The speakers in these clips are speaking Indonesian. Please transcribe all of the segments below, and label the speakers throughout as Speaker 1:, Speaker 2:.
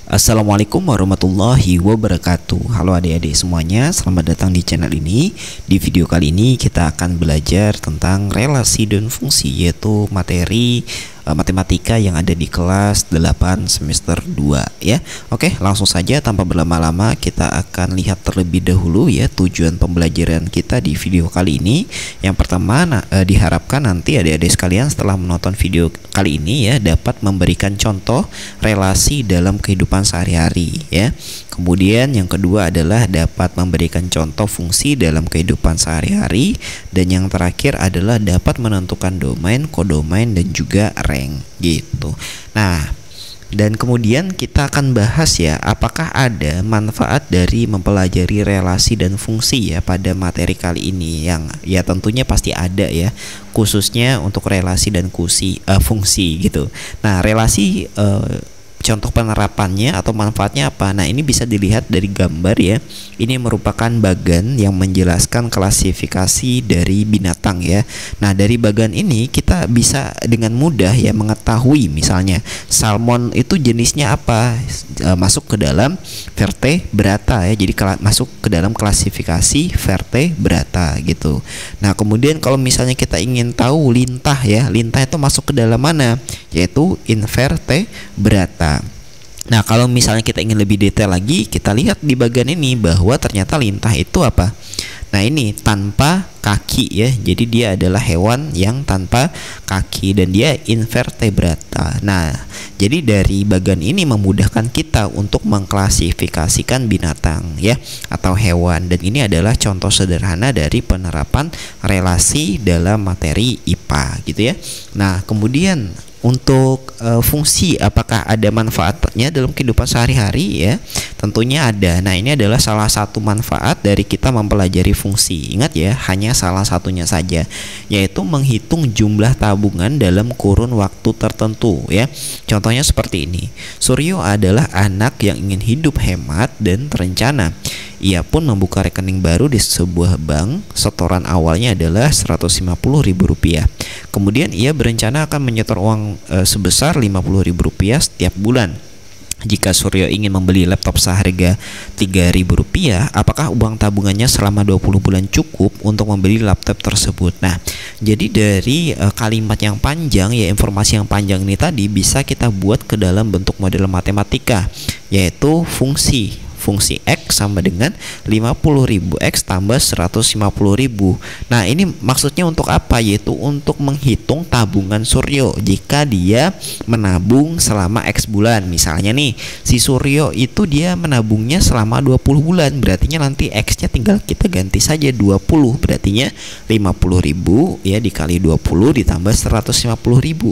Speaker 1: Assalamualaikum warahmatullahi wabarakatuh. Halo adik-adik semuanya, selamat datang di channel ini. Di video kali ini kita akan belajar tentang relasi dan fungsi, yaitu materi matematika yang ada di kelas 8 semester 2 ya. Oke, langsung saja tanpa berlama-lama kita akan lihat terlebih dahulu ya tujuan pembelajaran kita di video kali ini. Yang pertama diharapkan nanti adik-adik sekalian setelah menonton video kali ini ya dapat memberikan contoh relasi dalam kehidupan sehari-hari ya. Kemudian yang kedua adalah dapat memberikan contoh fungsi dalam kehidupan sehari-hari, dan yang terakhir adalah dapat menentukan domain, kodomain, dan juga rank gitu. Nah, dan kemudian kita akan bahas ya apakah ada manfaat dari mempelajari relasi dan fungsi ya pada materi kali ini, yang ya tentunya pasti ada ya, khususnya untuk relasi dan fungsi gitu. Nah, relasi contoh penerapannya atau manfaatnya apa? Nah, ini bisa dilihat dari gambar ya. Ini merupakan bagan yang menjelaskan klasifikasi dari binatang ya. Nah, dari bagan ini kita bisa dengan mudah ya mengetahui misalnya salmon itu jenisnya apa, masuk ke dalam vertebrata ya. Jadi masuk ke dalam klasifikasi vertebrata gitu. Nah, kemudian kalau misalnya kita ingin tahu lintah ya, lintah itu masuk ke dalam mana? Yaitu invertebrata. Nah, kalau misalnya kita ingin lebih detail lagi, kita lihat di bagian ini bahwa ternyata lintah itu apa? Nah, ini tanpa kaki ya. Jadi dia adalah hewan yang tanpa kaki dan dia invertebrata. Nah, jadi dari bagian ini memudahkan kita untuk mengklasifikasikan binatang ya atau hewan, dan ini adalah contoh sederhana dari penerapan relasi dalam materi IPA gitu ya. Nah, kemudian untuk fungsi, apakah ada manfaatnya dalam kehidupan sehari-hari ya? Tentunya ada. Nah, ini adalah salah satu manfaat dari kita mempelajari fungsi. Ingat ya, hanya salah satunya saja, yaitu menghitung jumlah tabungan dalam kurun waktu tertentu ya. Contohnya seperti ini. Suryo adalah anak yang ingin hidup hemat dan terencana. Ia pun membuka rekening baru di sebuah bank. Setoran awalnya adalah Rp150.000. Kemudian ia berencana akan menyetor uang sebesar Rp50.000 setiap bulan. Jika Suryo ingin membeli laptop seharga Rp3.000, apakah uang tabungannya selama 20 bulan cukup untuk membeli laptop tersebut? Nah, jadi dari kalimat yang panjang ya, informasi yang panjang ini tadi bisa kita buat ke dalam bentuk model matematika, yaitu fungsi X sama dengan 50.000 X tambah 150.000. Nah, ini maksudnya untuk apa? Yaitu untuk menghitung tabungan Suryo jika dia menabung selama X bulan. Misalnya nih, si Suryo itu dia menabungnya selama 20 bulan. Berartinya nanti X-nya tinggal kita ganti saja 20. Berartinya 50.000 ya dikali 20 ditambah 150.000.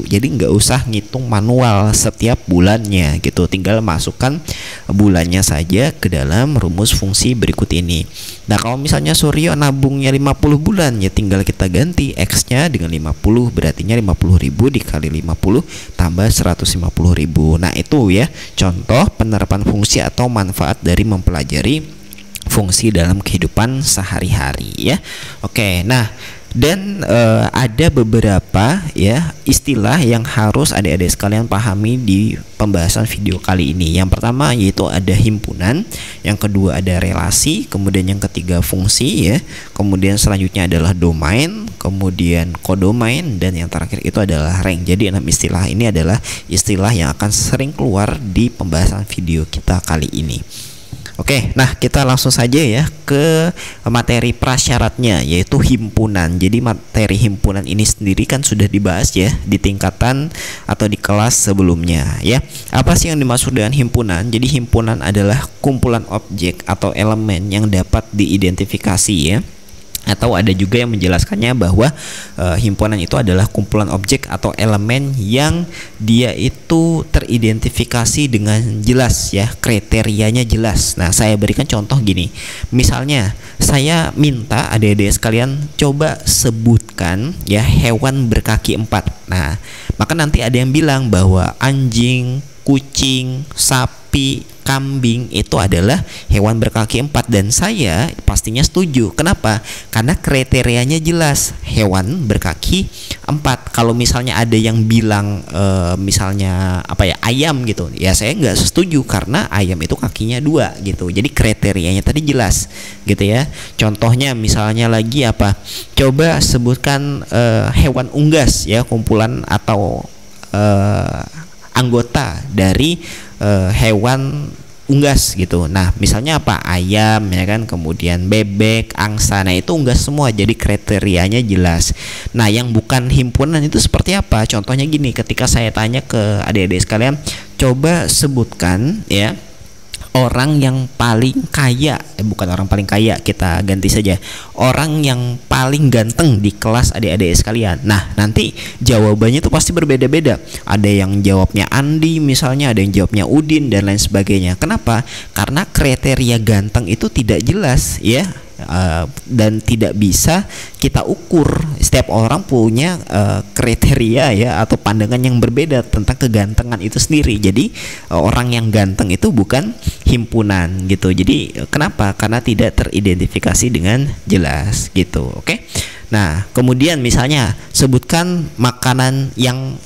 Speaker 1: Jadi nggak usah ngitung manual setiap bulannya gitu. Tinggal masukkan bulannya saja ke dalam rumus fungsi berikut ini. Nah, kalau misalnya Suryo nabungnya 50 bulan ya tinggal kita ganti X-nya dengan 50, berartinya 50.000 dikali 50 tambah 150.000. Nah, itu ya contoh penerapan fungsi atau manfaat dari mempelajari fungsi dalam kehidupan sehari-hari ya. Oke, nah, dan ada beberapa ya istilah yang harus adik-adik sekalian pahami di pembahasan video kali ini. Yang pertama yaitu ada himpunan, yang kedua ada relasi, kemudian yang ketiga fungsi ya, kemudian selanjutnya adalah domain, kemudian kodomain, dan yang terakhir itu adalah rank. Jadi 6 istilah ini adalah istilah yang akan sering keluar di pembahasan video kita kali ini. Oke, nah kita langsung saja ya ke materi prasyaratnya, yaitu himpunan. Jadi materi himpunan ini sendiri kan sudah dibahas ya di tingkatan atau di kelas sebelumnya ya. Apa sih yang dimaksud dengan himpunan? Jadi himpunan adalah kumpulan objek atau elemen yang dapat diidentifikasi ya. Atau ada juga yang menjelaskannya bahwa himpunan itu adalah kumpulan objek atau elemen yang dia itu teridentifikasi dengan jelas ya, kriterianya jelas. Nah, saya berikan contoh gini. Misalnya saya minta adik-adik sekalian coba sebutkan ya hewan berkaki 4. Nah, maka nanti ada yang bilang bahwa anjing, kucing, sapi, kambing itu adalah hewan berkaki 4, dan saya pastinya setuju. Kenapa? Karena kriterianya jelas, hewan berkaki 4. Kalau misalnya ada yang bilang misalnya apa ya, ayam gitu, ya saya nggak setuju karena ayam itu kakinya 2 gitu. Jadi kriterianya tadi jelas gitu ya. Contohnya misalnya lagi apa? Coba sebutkan hewan unggas ya, kumpulan atau anggota dari hewan unggas gitu. Nah, misalnya apa? Ayam ya kan, kemudian bebek, angsa. Nah, itu unggas semua. Jadi kriterianya jelas. Nah, yang bukan himpunan itu seperti apa? Contohnya gini, ketika saya tanya ke adik-adik sekalian, coba sebutkan ya orang yang paling kaya, bukan orang paling kaya, kita ganti saja, orang yang paling ganteng di kelas adik-adik sekalian. Nah, nanti jawabannya tuh pasti berbeda-beda. Ada yang jawabnya Andi misalnya, ada yang jawabnya Udin dan lain sebagainya. Kenapa? Karena kriteria ganteng itu tidak jelas ya. Dan tidak bisa kita ukur. Setiap orang punya kriteria ya, atau pandangan yang berbeda tentang kegantengan itu sendiri. Jadi orang yang ganteng itu bukan himpunan gitu. Jadi kenapa? Karena tidak teridentifikasi dengan jelas gitu. Oke. Nah, kemudian misalnya sebutkan makanan yang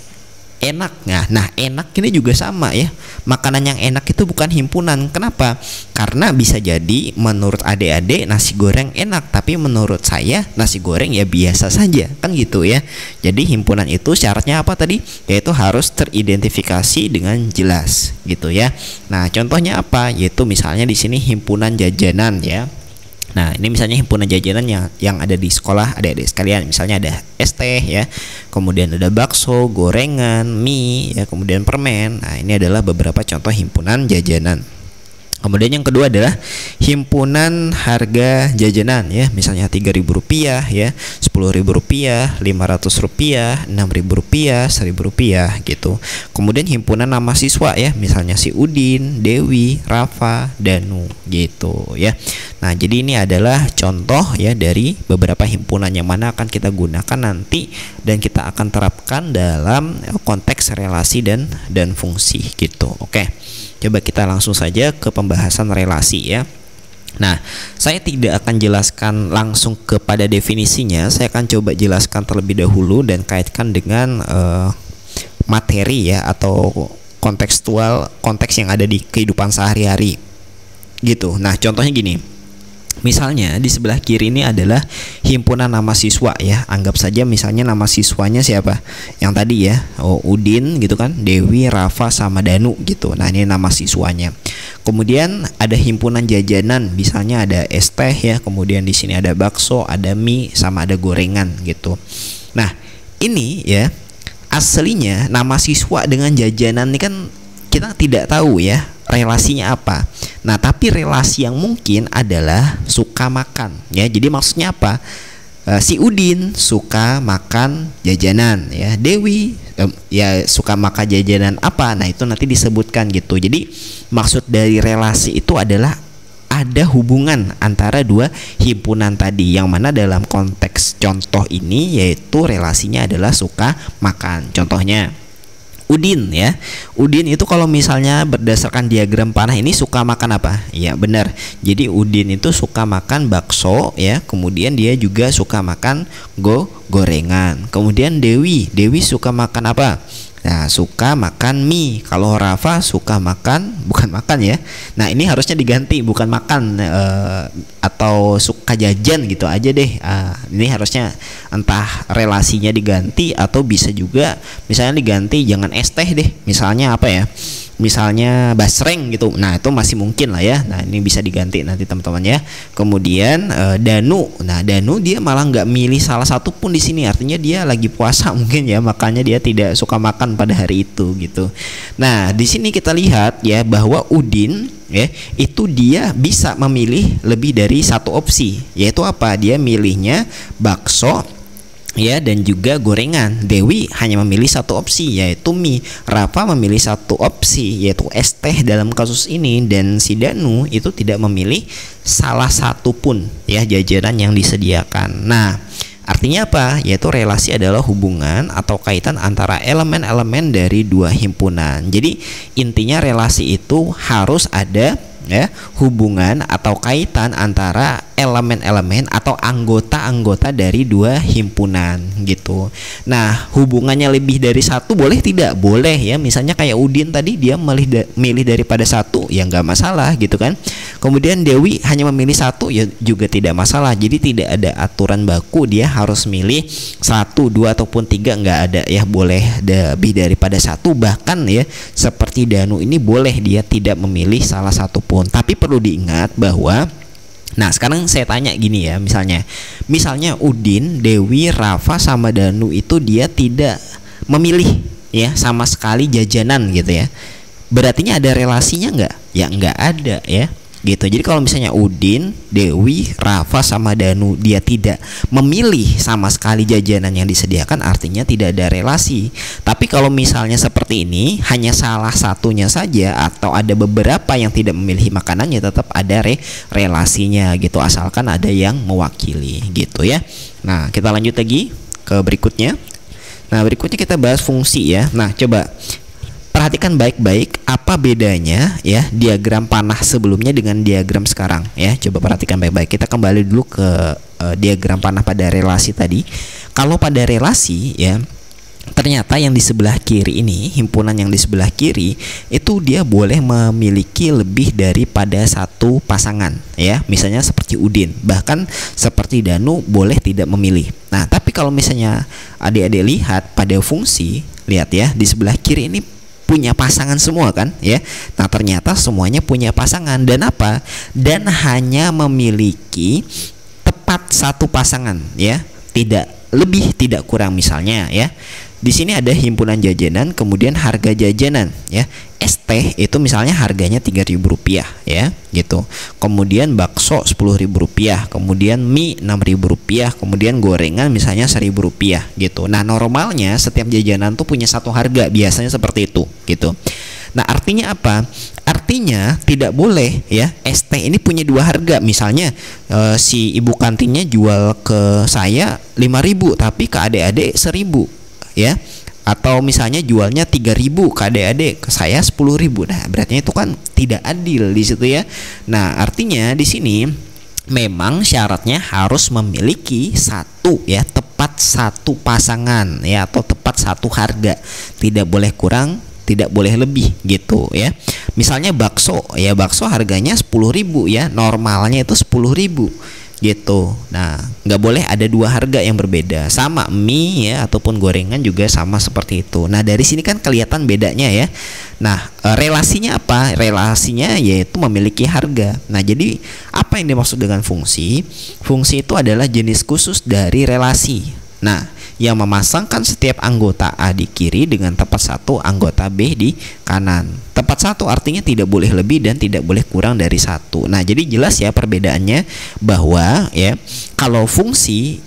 Speaker 1: enak. Nah, enak ini juga sama ya. Makanan yang enak itu bukan himpunan. Kenapa? Karena bisa jadi menurut adik-adik nasi goreng enak, tapi menurut saya nasi goreng ya biasa saja, kan gitu ya. Jadi himpunan itu syaratnya apa tadi? Yaitu harus teridentifikasi dengan jelas gitu ya. Nah, contohnya apa? Yaitu misalnya di sini himpunan jajanan ya. Nah, ini misalnya himpunan jajanan yang ada di sekolah adik-adik sekalian. Misalnya ada es teh ya, kemudian ada bakso, gorengan, mie ya, kemudian permen. Nah, ini adalah beberapa contoh himpunan jajanan. Kemudian yang kedua adalah himpunan harga jajanan ya, misalnya Rp3.000 ya, Rp10.000, Rp500, Rp6.000, Rp1.000 gitu. Kemudian himpunan nama siswa ya, misalnya si Udin, Dewi, Rafa, Danu gitu ya. Nah, jadi ini adalah contoh ya dari beberapa himpunan yang mana akan kita gunakan nanti dan kita akan terapkan dalam konteks relasi dan fungsi gitu. Oke. Coba kita langsung saja ke pembahasan relasi ya. Nah, saya tidak akan jelaskan langsung kepada definisinya. Saya akan coba jelaskan terlebih dahulu dan kaitkan dengan materi ya, atau konteks yang ada di kehidupan sehari-hari gitu. Nah, contohnya gini. Misalnya di sebelah kiri ini adalah himpunan nama siswa ya. Anggap saja misalnya nama siswanya siapa? Yang tadi ya, Udin gitu kan, Dewi, Rafa sama Danu gitu. Nah, ini nama siswanya. Kemudian ada himpunan jajanan, misalnya ada es teh ya, kemudian di sini ada bakso, ada mie sama ada gorengan gitu. Nah, ini ya aslinya nama siswa dengan jajanan ini kan kita tidak tahu ya relasinya apa. Nah, tapi relasi yang mungkin adalah suka makan ya. Jadi maksudnya apa? Si Udin suka makan jajanan ya. Dewi ya suka makan jajanan apa? Nah, itu nanti disebutkan gitu. Jadi maksud dari relasi itu adalah ada hubungan antara dua himpunan tadi, yang mana dalam konteks contoh ini yaitu relasinya adalah suka makan. Contohnya Udin ya. Udin itu kalau misalnya berdasarkan diagram panah ini suka makan apa? Ya benar. Jadi Udin itu suka makan bakso ya. Kemudian dia juga suka makan gorengan. Kemudian Dewi suka makan apa? Nah, suka makan mie. Kalau Rafa suka makan, bukan makan ya. Nah, ini harusnya diganti, bukan makan atau suka jajan gitu aja deh. Ini harusnya entah relasinya diganti atau bisa juga misalnya diganti jangan es teh deh. Misalnya apa ya? Misalnya basreng gitu. Nah, itu masih mungkin lah ya. Nah, ini bisa diganti nanti teman-teman ya. Kemudian Danu. Nah, Danu dia malah nggak milih salah satu pun di sini. Artinya dia lagi puasa mungkin ya, makanya dia tidak suka makan pada hari itu gitu. Nah, di sini kita lihat ya bahwa Udin ya itu dia bisa memilih lebih dari satu opsi. Yaitu apa? Dia milihnya bakso ya dan juga gorengan. Dewi hanya memilih satu opsi yaitu mie. Rafa memilih satu opsi yaitu es teh dalam kasus ini, dan si Danu itu tidak memilih salah satu pun ya jajanan yang disediakan. Nah, Artinya apa? Yaitu relasi adalah hubungan atau kaitan antara elemen-elemen dari dua himpunan. Jadi intinya relasi itu harus ada ya hubungan atau kaitan antara elemen-elemen atau anggota-anggota dari dua himpunan gitu. Nah, hubungannya lebih dari satu boleh tidak? Boleh ya. Misalnya kayak Udin tadi dia milih daripada satu ya nggak masalah gitu kan. Kemudian Dewi hanya memilih satu ya juga tidak masalah. Jadi tidak ada aturan baku dia harus milih satu, dua ataupun tiga, nggak ada ya. Boleh lebih daripada satu, bahkan ya seperti Danu ini boleh dia tidak memilih salah satu pun. Tapi perlu diingat bahwa nah sekarang saya tanya gini ya, misalnya Udin, Dewi, Rafa sama Danu itu dia tidak memilih ya sama sekali jajanan gitu ya. Berartinya ada relasinya nggak? Ya nggak ada ya gitu. Jadi kalau misalnya Udin, Dewi, Rafa sama Danu dia tidak memilih sama sekali jajanan yang disediakan, artinya tidak ada relasi. Tapi kalau misalnya seperti ini hanya salah satunya saja atau ada beberapa yang tidak memilih makanannya, tetap ada relasinya gitu, asalkan ada yang mewakili gitu ya. Nah, kita lanjut lagi ke berikutnya. Nah, berikutnya kita bahas fungsi ya. Nah, coba perhatikan baik-baik apa bedanya ya diagram panah sebelumnya dengan diagram sekarang ya. Coba perhatikan baik-baik. Kita kembali dulu ke diagram panah pada relasi tadi. Kalau pada relasi ya, ternyata yang di sebelah kiri ini, himpunan yang di sebelah kiri itu dia boleh memiliki lebih daripada satu pasangan ya. Misalnya seperti Udin, bahkan seperti Danu boleh tidak memilih. Nah, tapi kalau misalnya adik-adik lihat pada fungsi, lihat ya di sebelah kiri ini punya pasangan semua kan ya. Nah, ternyata semuanya punya pasangan dan apa? Dan hanya memiliki tepat satu pasangan ya. Tidak lebih, tidak kurang. Misalnya ya. Di sini ada himpunan jajanan, kemudian harga jajanan ya. Es teh itu misalnya harganya Rp3.000 ya gitu. Kemudian bakso Rp10.000, kemudian mie Rp6.000, kemudian gorengan misalnya Rp1.000 gitu. Nah, normalnya setiap jajanan tuh punya satu harga, biasanya seperti itu gitu. Nah, artinya apa? Artinya tidak boleh ya es teh ini punya dua harga. Misalnya si ibu kantinnya jual ke saya 5.000 tapi ke adik-adik 1.000 ya. Atau misalnya jualnya 3.000 ke adik-adik, ke saya 10.000. Nah, berarti itu kan tidak adil di situ ya. Nah, artinya di sini memang syaratnya harus memiliki satu ya, tepat satu pasangan ya, atau tepat satu harga. Tidak boleh kurang, tidak boleh lebih gitu ya. Misalnya bakso ya, bakso harganya 10.000 ya, normalnya itu 10.000 gitu. Nah, nggak boleh ada dua harga yang berbeda. Sama mie ya ataupun gorengan juga sama seperti itu. Nah, dari sini kan kelihatan bedanya ya. Nah, relasinya apa? Relasinya yaitu memiliki harga. Nah, jadi apa yang dimaksud dengan fungsi? Fungsi itu adalah jenis khusus dari relasi. Nah, yang memasangkan setiap anggota A di kiri dengan tepat satu anggota B di kanan. Tepat satu artinya tidak boleh lebih dan tidak boleh kurang dari satu. Nah, jadi jelas ya perbedaannya bahwa ya kalau fungsi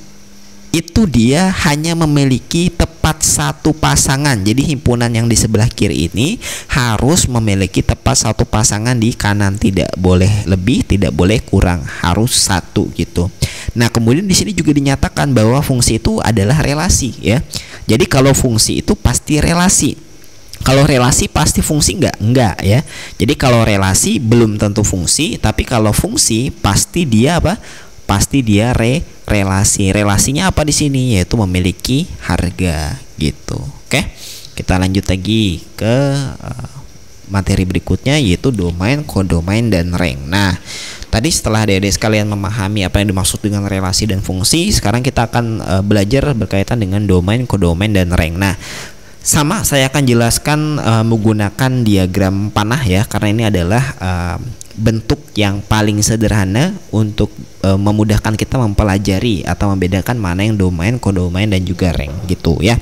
Speaker 1: itu dia hanya memiliki tepat satu pasangan. Jadi himpunan yang di sebelah kiri ini harus memiliki tepat satu pasangan di kanan, tidak boleh lebih, tidak boleh kurang, harus satu gitu. Nah, kemudian di sini juga dinyatakan bahwa fungsi itu adalah relasi ya. Jadi kalau fungsi itu pasti relasi. Kalau relasi pasti fungsi enggak ya. Jadi kalau relasi belum tentu fungsi, tapi kalau fungsi pasti dia apa? Pasti dia relasi. Relasinya apa di sini? Yaitu memiliki harga gitu. Oke. Kita lanjut lagi ke materi berikutnya, yaitu domain, kodomain, dan rank. Nah, tadi setelah adik-adik sekalian memahami apa yang dimaksud dengan relasi dan fungsi, sekarang kita akan belajar berkaitan dengan domain, kodomain, dan rank. Nah, sama saya akan jelaskan menggunakan diagram panah ya, karena ini adalah bentuk yang paling sederhana untuk memudahkan kita mempelajari atau membedakan mana yang domain, kodomain, dan juga rank gitu ya.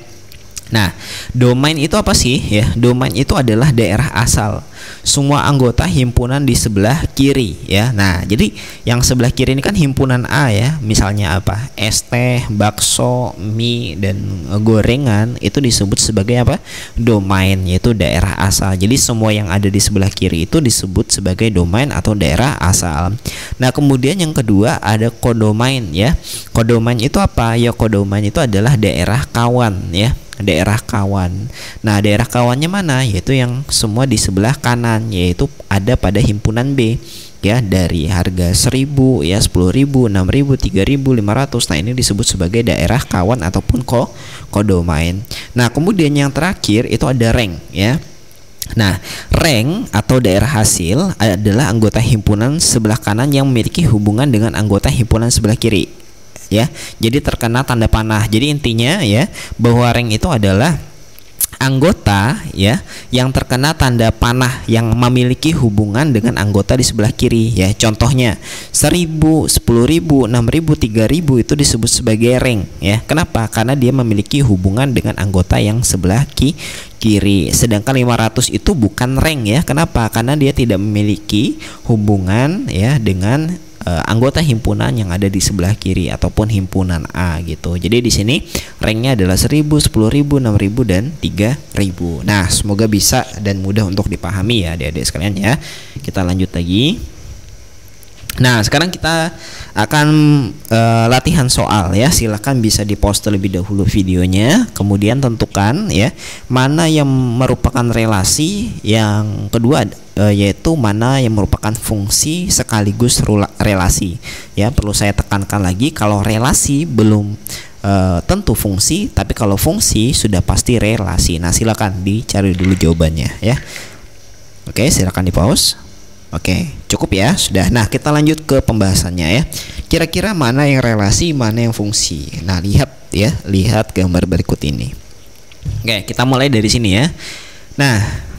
Speaker 1: Nah, domain itu apa sih ya? Domain itu adalah daerah asal semua anggota himpunan di sebelah kiri ya. Nah, jadi yang sebelah kiri ini kan himpunan A ya. Misalnya apa? Es teh, bakso, mie dan gorengan itu disebut sebagai apa? Domain, yaitu daerah asal. Jadi semua yang ada di sebelah kiri itu disebut sebagai domain atau daerah asal. Nah, kemudian yang kedua ada kodomain ya. Kodomain itu apa? Ya, kodomain itu adalah daerah kawan ya. Daerah kawan. Nah, daerah kawannya mana? Yaitu yang semua di sebelah kanan, yaitu ada pada himpunan B ya, dari harga 1000 ya, 10.000, 6.000, 3.500. Nah, ini disebut sebagai daerah kawan ataupun kodomain. Nah, kemudian yang terakhir itu ada rank ya. Nah, rank atau daerah hasil adalah anggota himpunan sebelah kanan yang memiliki hubungan dengan anggota himpunan sebelah kiri ya. Jadi terkena tanda panah. Jadi intinya ya, bahwa rank itu adalah anggota ya yang terkena tanda panah yang memiliki hubungan dengan anggota di sebelah kiri ya. Contohnya 1000, 10.000, 6.000, 3.000 itu disebut sebagai rank ya. Kenapa? Karena dia memiliki hubungan dengan anggota yang sebelah kiri. Sedangkan 500 itu bukan rank ya. Kenapa? Karena dia tidak memiliki hubungan ya dengan anggota himpunan yang ada di sebelah kiri ataupun himpunan A gitu. Jadi di sini ranknya adalah 1000, 10.000, 6.000 dan 3.000. Nah, semoga bisa dan mudah untuk dipahami ya adik-adik sekalian ya. Kita lanjut lagi. Nah, sekarang kita akan latihan soal ya. Silakan bisa di-pause terlebih dahulu videonya, kemudian tentukan ya mana yang merupakan relasi, yang kedua yaitu mana yang merupakan fungsi sekaligus relasi ya. Perlu saya tekankan lagi, kalau relasi belum tentu fungsi, tapi kalau fungsi sudah pasti relasi. Nah, silakan dicari dulu jawabannya ya. Oke, silakan di-pause. Oke, cukup ya, sudah. Nah, kita lanjut ke pembahasannya ya. Kira-kira mana yang relasi, mana yang fungsi. Nah, lihat ya, lihat gambar berikut ini. Oke, kita mulai dari sini ya. Nah,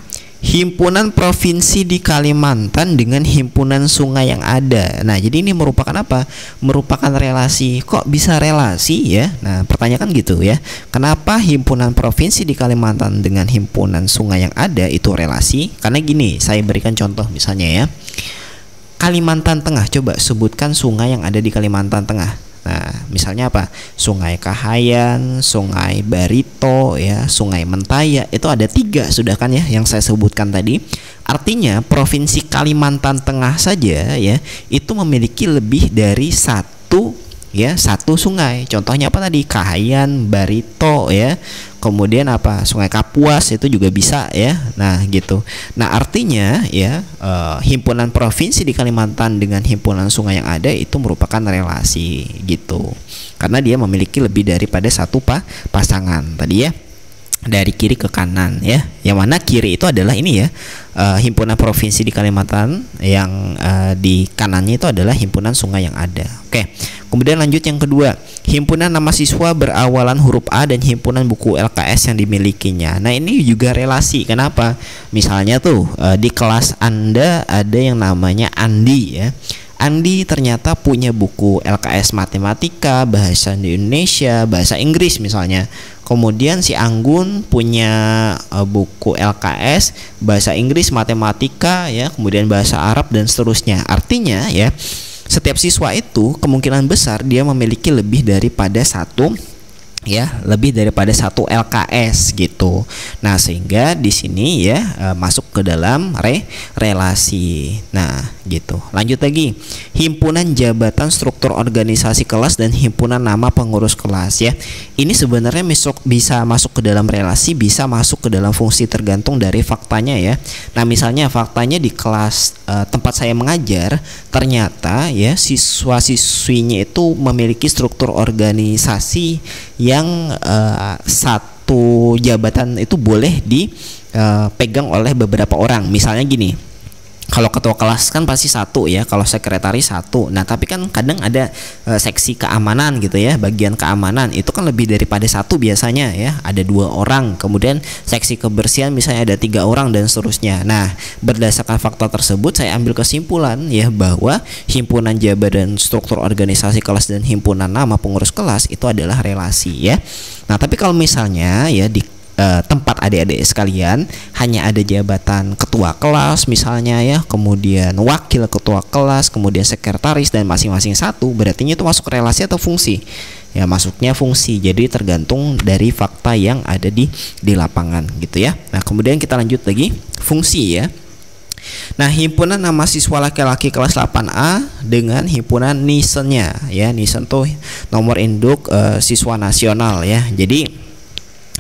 Speaker 1: himpunan provinsi di Kalimantan dengan himpunan sungai yang ada. Nah, jadi ini merupakan apa? Merupakan relasi. Kok bisa relasi ya? Nah, pertanyaan kan gitu ya. Kenapa himpunan provinsi di Kalimantan dengan himpunan sungai yang ada itu relasi? Karena gini, saya berikan contoh misalnya ya. Kalimantan Tengah, coba sebutkan sungai yang ada di Kalimantan Tengah. Nah, misalnya apa? Sungai Kahayan, Sungai Barito ya, Sungai Mentaya. Itu ada 3 sudah kan ya yang saya sebutkan tadi. Artinya provinsi Kalimantan Tengah saja ya itu memiliki lebih dari satu sungai. Contohnya apa tadi? Kahayan, Barito ya. Kemudian apa? Sungai Kapuas itu juga bisa ya. Nah, gitu. Nah, artinya ya himpunan provinsi di Kalimantan dengan himpunan sungai yang ada itu merupakan relasi gitu. Karena dia memiliki lebih daripada satu pasangan tadi ya. Dari kiri ke kanan ya. Yang mana kiri itu adalah ini ya, himpunan provinsi di Kalimantan, yang di kanannya itu adalah himpunan sungai yang ada. Oke. Kemudian lanjut yang kedua, himpunan nama siswa berawalan huruf A dan himpunan buku LKS yang dimilikinya. Nah, ini juga relasi. Kenapa? Misalnya tuh di kelas Anda ada yang namanya Andi ya. Andi ternyata punya buku LKS Matematika, Bahasa Indonesia, Bahasa Inggris misalnya. Kemudian si Anggun punya buku LKS, Bahasa Inggris, Matematika ya, kemudian Bahasa Arab dan seterusnya. Artinya ya, setiap siswa itu kemungkinan besar dia memiliki lebih daripada satu LKS gitu. Nah, sehingga di sini ya masuk ke dalam relasi. Nah, gitu. Lanjut lagi. Himpunan jabatan struktur organisasi kelas dan himpunan nama pengurus kelas ya. Ini sebenarnya bisa masuk ke dalam relasi, bisa masuk ke dalam fungsi, tergantung dari faktanya ya. Nah, misalnya faktanya di kelas tempat saya mengajar, ternyata ya siswa-siswinya itu memiliki struktur organisasi yang satu jabatan itu boleh dipegang oleh beberapa orang. Misalnya gini, kalau ketua kelas kan pasti satu ya, kalau sekretaris satu. Nah, tapi kan kadang ada seksi keamanan gitu ya, bagian keamanan itu kan lebih daripada satu biasanya ya, ada 2 orang. Kemudian seksi kebersihan misalnya ada 3 orang dan seterusnya. Nah, berdasarkan fakta tersebut saya ambil kesimpulan ya bahwa himpunan jabatan struktur organisasi kelas dan himpunan nama pengurus kelas itu adalah relasi ya. Nah, tapi kalau misalnya ya di tempat adik-adik sekalian hanya ada jabatan ketua kelas misalnya ya, kemudian wakil ketua kelas, kemudian sekretaris dan masing-masing satu, berarti itu masuk relasi atau fungsi? Ya, masuknya fungsi. Jadi tergantung dari fakta yang ada di lapangan gitu ya. Nah, kemudian kita lanjut lagi fungsi ya. Nah, himpunan nama siswa laki-laki kelas 8A dengan himpunan Nisennya ya. Nisen tuh nomor induk siswa nasional ya. Jadi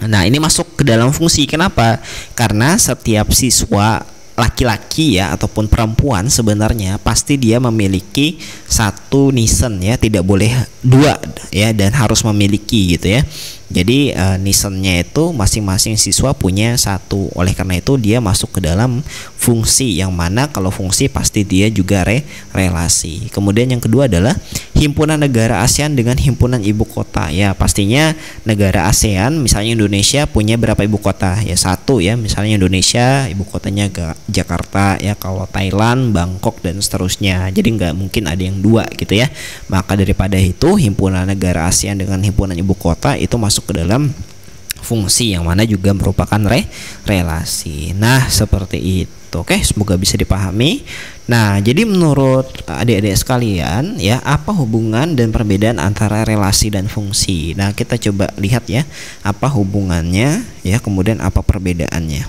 Speaker 1: nah, ini masuk ke dalam fungsi. Kenapa? Karena setiap siswa laki-laki ya ataupun perempuan sebenarnya pasti dia memiliki satu nisen ya, tidak boleh dua ya, dan harus memiliki gitu ya. Jadi nisennya itu masing-masing siswa punya satu. Oleh karena itu dia masuk ke dalam fungsi, yang mana kalau fungsi pasti dia juga relasi. Kemudian yang kedua adalah himpunan negara ASEAN dengan himpunan ibu kota ya. Pastinya negara ASEAN misalnya Indonesia punya berapa ibu kota ya? Satu ya, misalnya Indonesia ibu kotanya Jakarta ya. Kalau Thailand Bangkok dan seterusnya. Jadi nggak mungkin ada yang dua gitu ya. Maka daripada itu himpunan negara ASEAN dengan himpunan ibu kota itu masuk ke dalam fungsi, yang mana juga merupakan relasi. Nah, seperti itu. Oke, semoga bisa dipahami. Nah, jadi menurut adik-adik sekalian ya, apa hubungan dan perbedaan antara relasi dan fungsi? Nah, kita coba lihat ya, apa hubungannya ya, kemudian apa perbedaannya.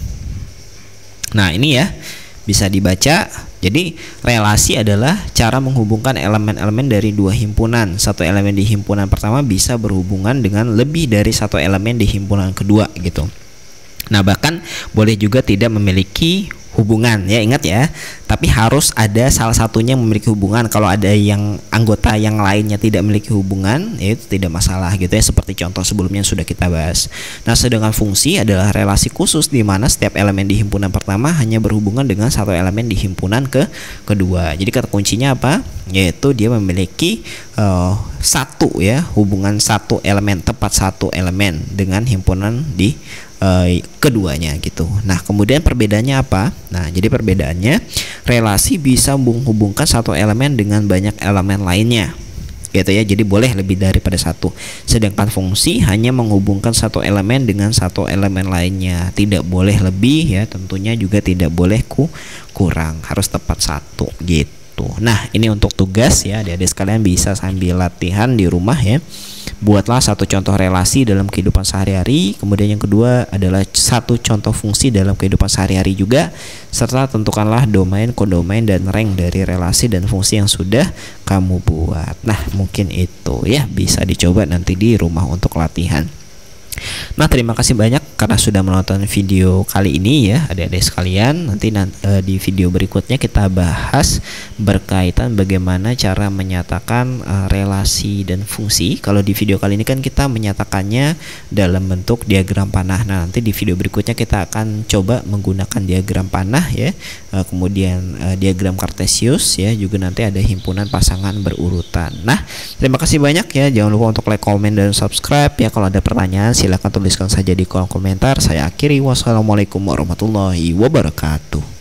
Speaker 1: Nah, ini ya bisa dibaca. Jadi relasi adalah cara menghubungkan elemen-elemen dari dua himpunan. Satu elemen di himpunan pertama bisa berhubungan dengan lebih dari satu elemen di himpunan kedua gitu. Nah, bahkan boleh juga tidak memiliki hubungan ya, ingat ya, tapi harus ada salah satunya yang memiliki hubungan. Kalau ada yang anggota yang lainnya tidak memiliki hubungan, ya itu tidak masalah gitu ya, seperti contoh sebelumnya yang sudah kita bahas. Nah, sedangkan fungsi adalah relasi khusus di mana setiap elemen di himpunan pertama hanya berhubungan dengan satu elemen di himpunan kedua. Jadi kata kuncinya apa? Yaitu dia memiliki satu ya, hubungan satu elemen, tepat satu elemen dengan himpunan di keduanya gitu. Nah, kemudian perbedaannya apa? Nah, jadi perbedaannya relasi bisa menghubungkan satu elemen dengan banyak elemen lainnya gitu ya. Jadi boleh lebih daripada satu. Sedangkan fungsi hanya menghubungkan satu elemen dengan satu elemen lainnya. Tidak boleh lebih ya, tentunya juga tidak boleh kurang. Harus tepat satu gitu. Nah, ini untuk tugas ya, adik-adik sekalian bisa sambil latihan di rumah ya. Buatlah satu contoh relasi dalam kehidupan sehari-hari. Kemudian yang kedua adalah satu contoh fungsi dalam kehidupan sehari-hari juga. Serta tentukanlah domain, kodomain, dan rank dari relasi dan fungsi yang sudah kamu buat. Nah, mungkin itu ya, bisa dicoba nanti di rumah untuk latihan. Nah, terima kasih banyak karena sudah menonton video kali ini ya, adik-adik sekalian. Nanti di video berikutnya kita bahas berkaitan bagaimana cara menyatakan relasi dan fungsi. Kalau di video kali ini kan kita menyatakannya dalam bentuk diagram panah. Nah, nanti di video berikutnya kita akan coba menggunakan diagram panah ya, kemudian diagram kartesius ya, juga nanti ada himpunan pasangan berurutan. Nah, terima kasih banyak ya. Jangan lupa untuk like, komen, dan subscribe ya. Kalau ada pertanyaan silahkan tuliskan saja di kolom komentar. Saya akhiri, wassalamualaikum warahmatullahi wabarakatuh.